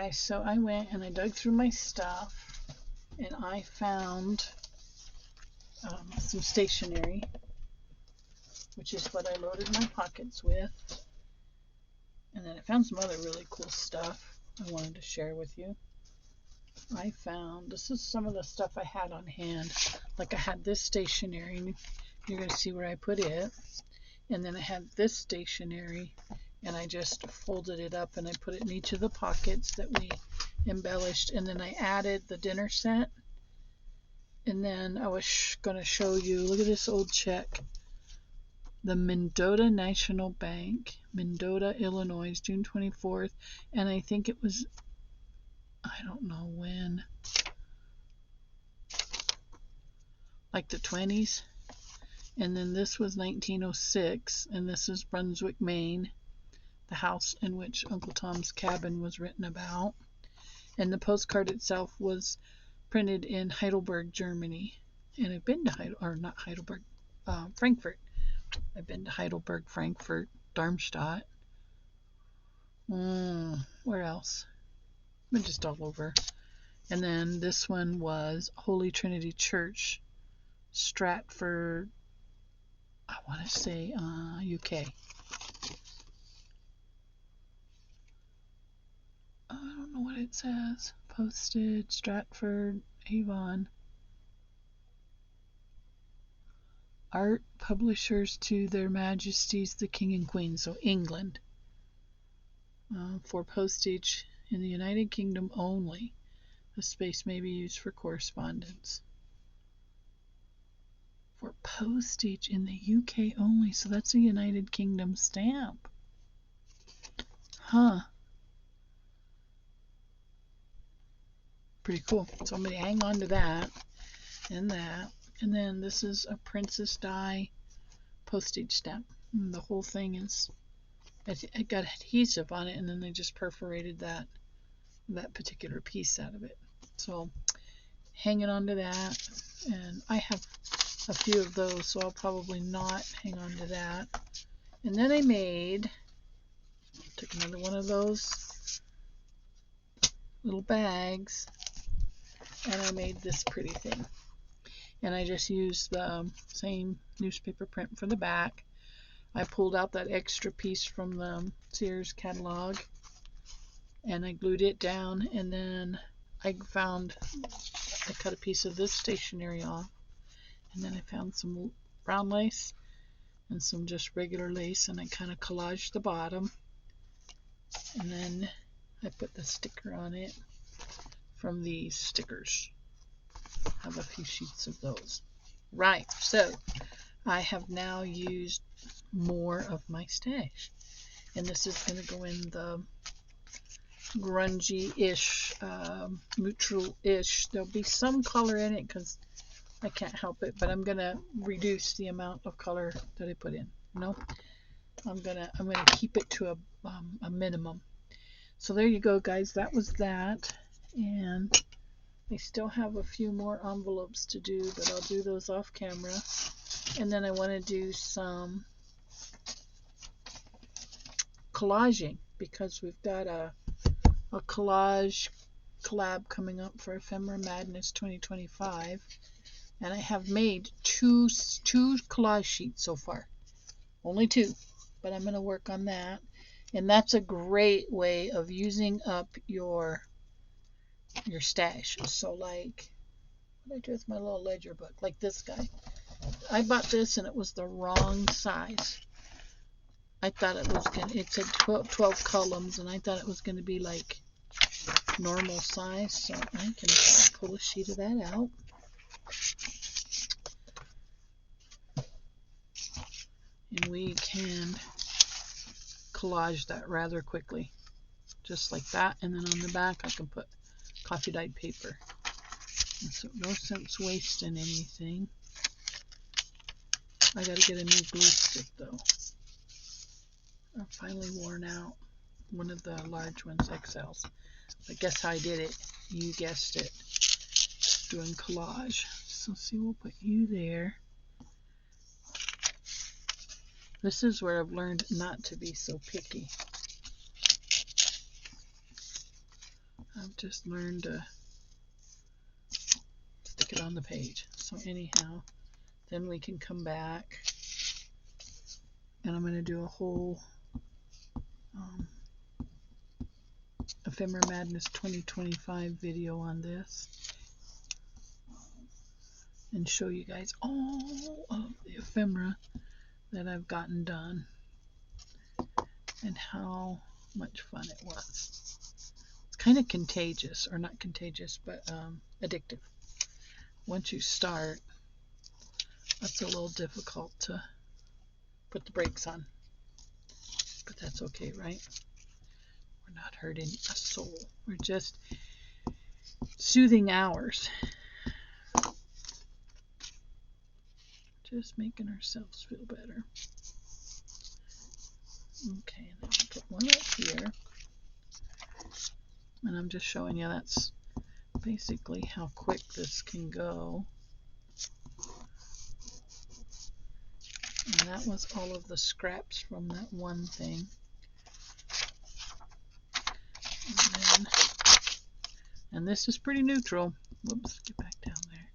guys, so I went and I dug through my stuff and I found some stationery, which is what I loaded my pockets with. And then I found some other really cool stuff I wanted to share with you. I found, this is some of the stuff I had on hand. Like I had this stationery, and you're going to see where I put it. And then I had this stationery, and I just folded it up and I put it in each of the pockets that we embellished. And then I added the dinner set. And then I was going to show you, look at this old check. The Mendota National Bank, Mendota, Illinois, June 24th. And I think it was, I don't know when, like the 20s. And then this was 1906, and this is Brunswick, Maine, the house in which Uncle Tom's Cabin was written about. And the postcard itself was printed in Heidelberg, Germany. And I've been to Frankfurt. I've been to Heidelberg, Frankfurt, Darmstadt. Where else? I've been just all over. And then this one was Holy Trinity Church, Stratford, I want to say UK. I don't know what it says. Posted, Stratford, Avon. Art publishers to their majesties the king and queen, so England. For postage in the United Kingdom only. The space may be used for correspondence. For postage in the UK only, so that's a United Kingdom stamp. Huh. Pretty cool. So I'm going to hang on to that and that. And then this is a Princess Di postage stamp. And the whole thing is, it got adhesive on it, and then they just perforated that particular piece out of it. So hanging on to that, and I have a few of those, so I'll probably not hang on to that. And then I took another one of those little bags, and I made this pretty thing. And I just used the same newspaper print for the back. I pulled out that extra piece from the Sears catalog, and I glued it down, and then I cut a piece of this stationery off, and then I found some brown lace and some just regular lace, and I kind of collaged the bottom, and then I put the sticker on it from these stickers. I have a few sheets of those. Right, so I have now used more of my stash, and this is going to go in the grungy-ish, neutral-ish. There'll be some color in it because I can't help it, but I'm going to reduce the amount of color that I put in. I'm gonna keep it to a minimum. So there you go, guys. That was that, and I still have a few more envelopes to do, but I'll do those off camera. And then I want to do some collaging, because we've got a collage collab coming up for Ephemera Madness 2025, and I have made two collage sheets so far. Only two, but I'm going to work on that. And that's a great way of using up your stash. So like, what did I do with my little ledger book? Like this guy. I bought this and it was the wrong size. I thought it said 12 columns, and I thought it was going to be like normal size. So I can pull a sheet of that out. And we can collage that rather quickly. Just like that. And then on the back I can put coffee dyed paper. And so no sense wasting anything. I gotta get a new glue stick though. I'm finally worn out. One of the large ones, XLs. But guess how I did it? You guessed it. Doing collage. So see, we'll put you there. This is where I've learned not to be so picky. I've just learned to stick it on the page. So anyhow, then we can come back and I'm going to do a whole Ephemera Madness 2025 video on this and show you guys all of the ephemera that I've gotten done and how much fun it was. It's kind of contagious, or not contagious, but addictive. Once you start, that's a little difficult to put the brakes on, but that's okay, right? We're not hurting a soul. We're just soothing ours. Just making ourselves feel better. Okay, and then I'll put one up here. And I'm just showing you that's basically how quick this can go. And that was all of the scraps from that one thing. And this is pretty neutral. Whoops, get back down there.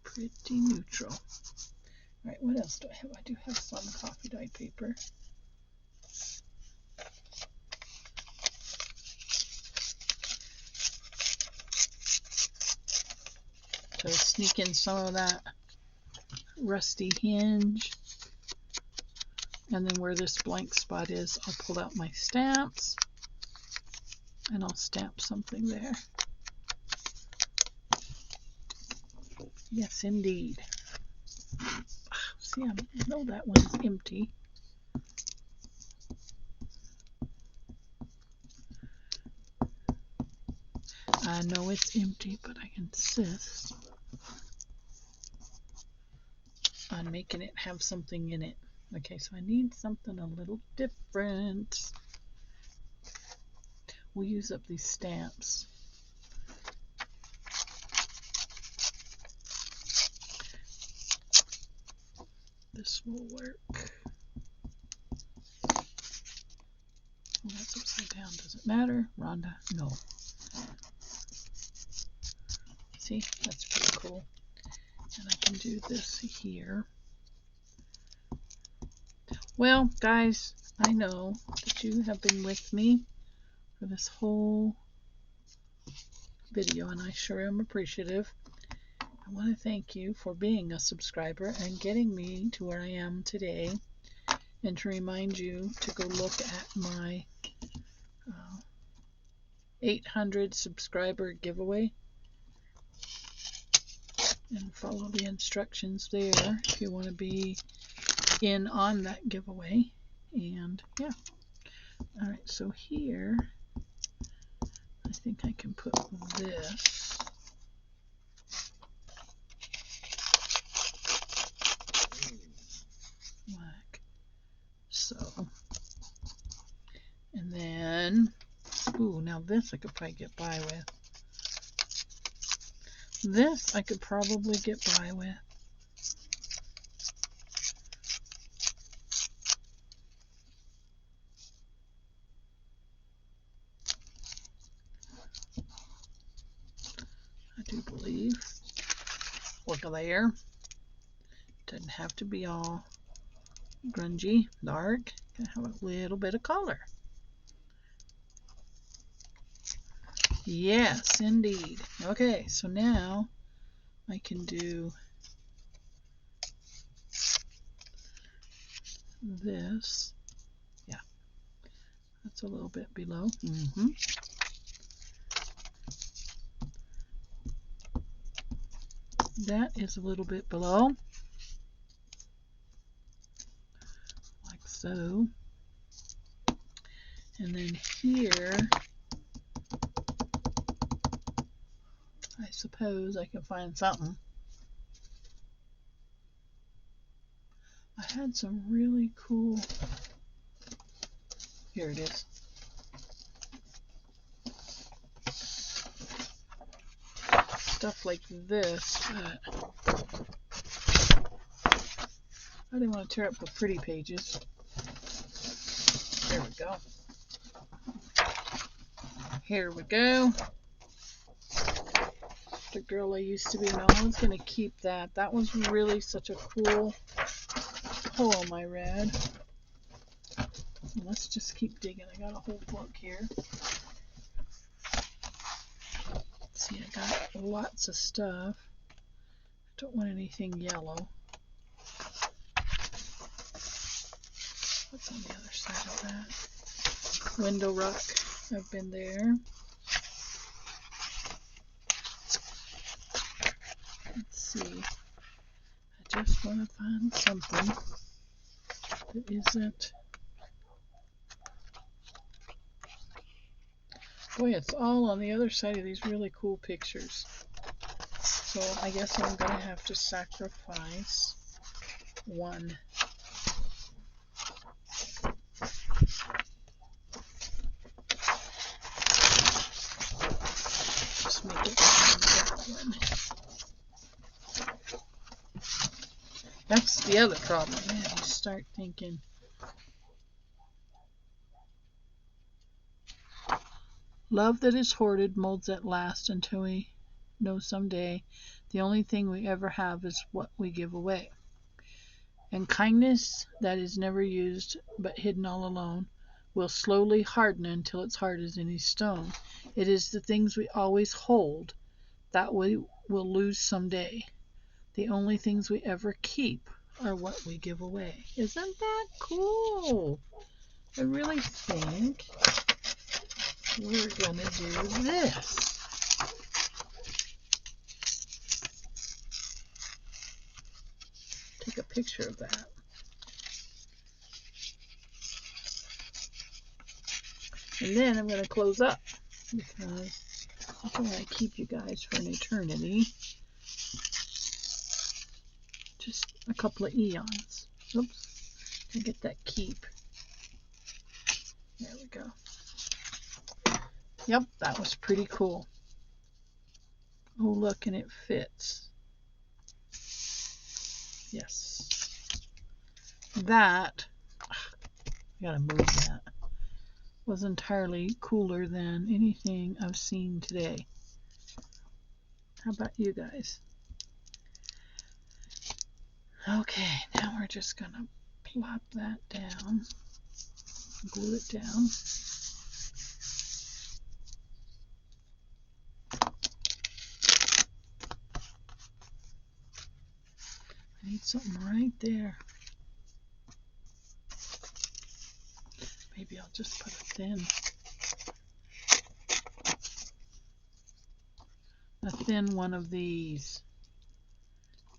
Pretty neutral. All right, what else do I have? I do have some coffee dye paper. To sneak in some of that rusty hinge. And then where this blank spot is, I'll pull out my stamps and I'll stamp something there. Yes, indeed. See, I know that one's empty. I know it's empty, but I insist on making it have something in it. Okay, so I need something a little different. We'll use up these stamps. This will work. Oh, that's upside down. Does it matter, Rhonda? No. See, that's pretty cool. And I can do this here. Well, guys, I know that you have been with me for this whole video, and I sure am appreciative. I want to thank you for being a subscriber and getting me to where I am today, and to remind you to go look at my 800 subscriber giveaway and follow the instructions there if you want to be in on that giveaway. And yeah, all right, so here I think I can put this like so, and then ooh, now this I could probably get by with. This I could probably get by with. I do believe. Look there. Doesn't have to be all grungy, dark. Can have a little bit of color. Yes, indeed. Okay, so now I can do this. Yeah, that's a little bit below. That is a little bit below, like so. And then here, I suppose I can find something. I had some really cool, here it is. Stuff like this, but I didn't want to tear up the pretty pages. go. Here we go. The girl I used to be. No, I was going to keep that. That was really such a cool poem I read. Let's just keep digging. I got a whole book here. Let's see, I got lots of stuff. Don't want anything yellow. What's on the other side of that? Window rock. I've been there. Let's see. I just want to find something that isn't. Boy, it's all on the other side of these really cool pictures. So I guess I'm going to have to sacrifice one. Just make it that one. That's the other problem. Man, you start thinking, love that is hoarded molds at last until we know someday the only thing we ever have is what we give away. And kindness that is never used but hidden all alone will slowly harden until it's hard as any stone. It is the things we always hold that we will lose someday. The only things we ever keep are what we give away. Isn't that cool? I really think we're going to do this. Take a picture of that. And then I'm going to close up because I don't want to keep you guys for an eternity. Just a couple of eons. Oops. I get that keep. There we go. Yep, that was pretty cool. Oh, look, and it fits. Yes. That, I gotta move that, was entirely cooler than anything I've seen today. How about you guys? Okay, now we're just gonna plop that down, glue it down. I need something right there. Maybe I'll just put a thin one of these.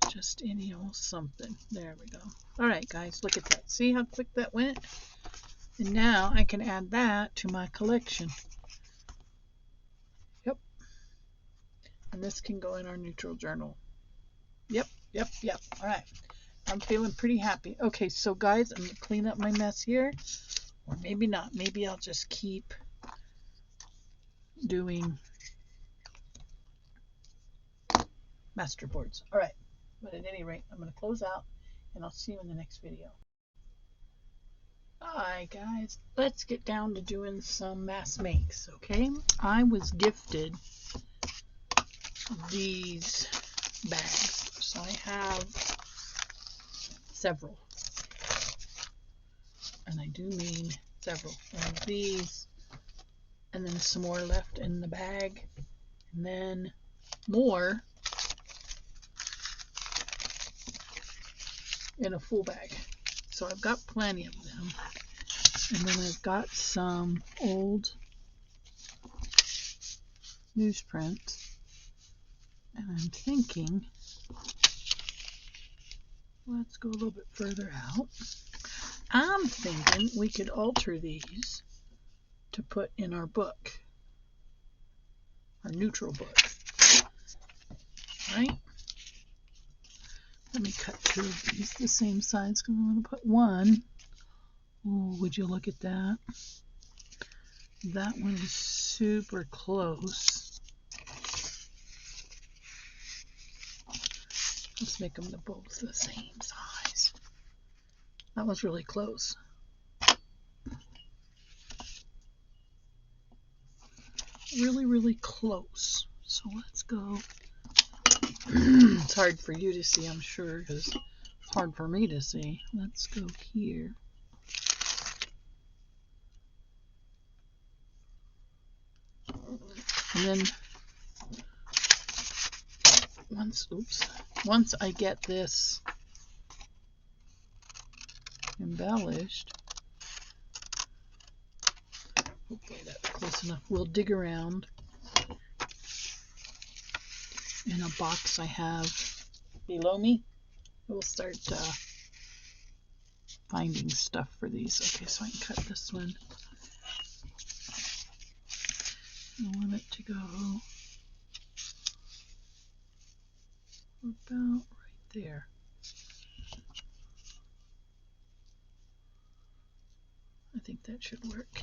Just any old something. There we go. Alright guys, look at that. See how quick that went? And now I can add that to my collection. Yep. And this can go in our neutral journal. Yep. Alright. I'm feeling pretty happy. Okay, so guys, I'm going to clean up my mess here. Or maybe not. Maybe I'll just keep doing masterboards. Alright. But at any rate, I'm going to close out and I'll see you in the next video. Alright guys, let's get down to doing some mass makes, okay? I was gifted these bags, so I have several. And I do mean several. I have these, and then some more left in the bag, and then more in a full bag. So I've got plenty of them. And then I've got some old newsprint. And I'm thinking, let's go a little bit further out. I'm thinking we could alter these to put in our book, our neutral book. Right? Let me cut two of these the same size because I'm going to put one. Oh, would you look at that? That one is super close. Let's make them both the same size. That was really close. really, really close. So let's go. It's hard for you to see, I'm sure, because it's hard for me to see. Let's go here. And then once I get this embellished, hopefully that's close enough, we'll dig around in a box I have below me. We'll start finding stuff for these. Okay, so I can cut this one. I want it to go about right there. I think that should work.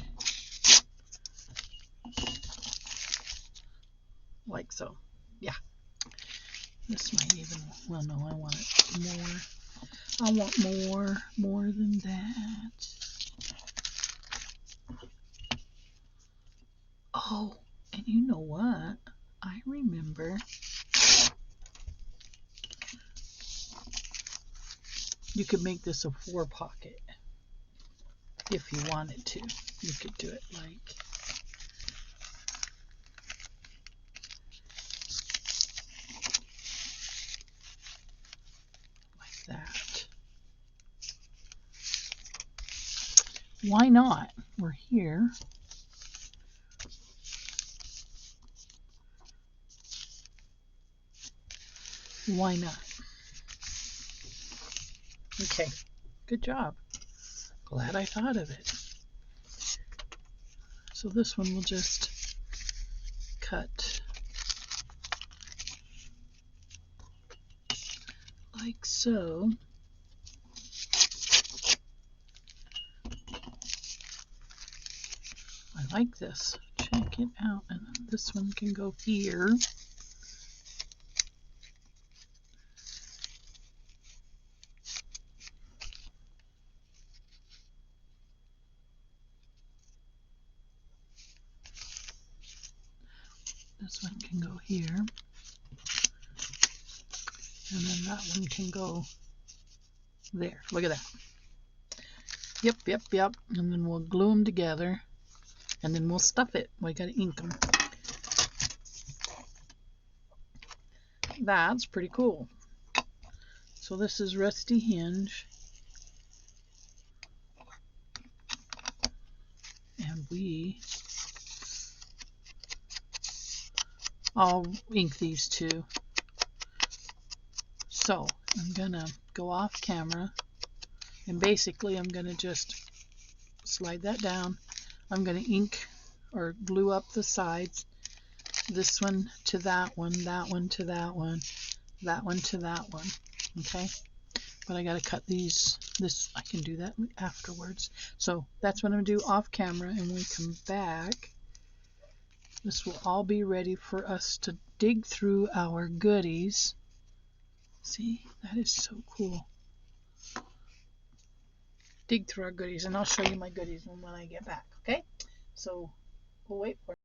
Like so. Yeah. This might even, well, no, I want it more. I want more than that. Oh, and you know what? I remember you could make this a 4-pocket if you wanted to. You could do it like that. Why not? We're here. Why not? Okay, good job. Glad I thought of it. So this one will just cut like so. I like this. Check it out. And this one can go here. This one can go here. And then that one can go there. Look at that. Yep. And then we'll glue them together. And then we'll stuff it. We gotta ink them. That's pretty cool. So this is Rusty Hinge. And I'll ink these two. So I'm gonna go off camera, and basically I'm gonna just slide that down. I'm gonna ink or glue up the sides. This one to that one, that one to that one, that one to that one. Okay, but I gotta cut these. This I can do that afterwards. So that's what I'm gonna do off camera, and when we come back, this will all be ready for us to dig through our goodies. See, that is so cool. Dig through our goodies, and I'll show you my goodies when I get back. Okay, so we'll wait for it.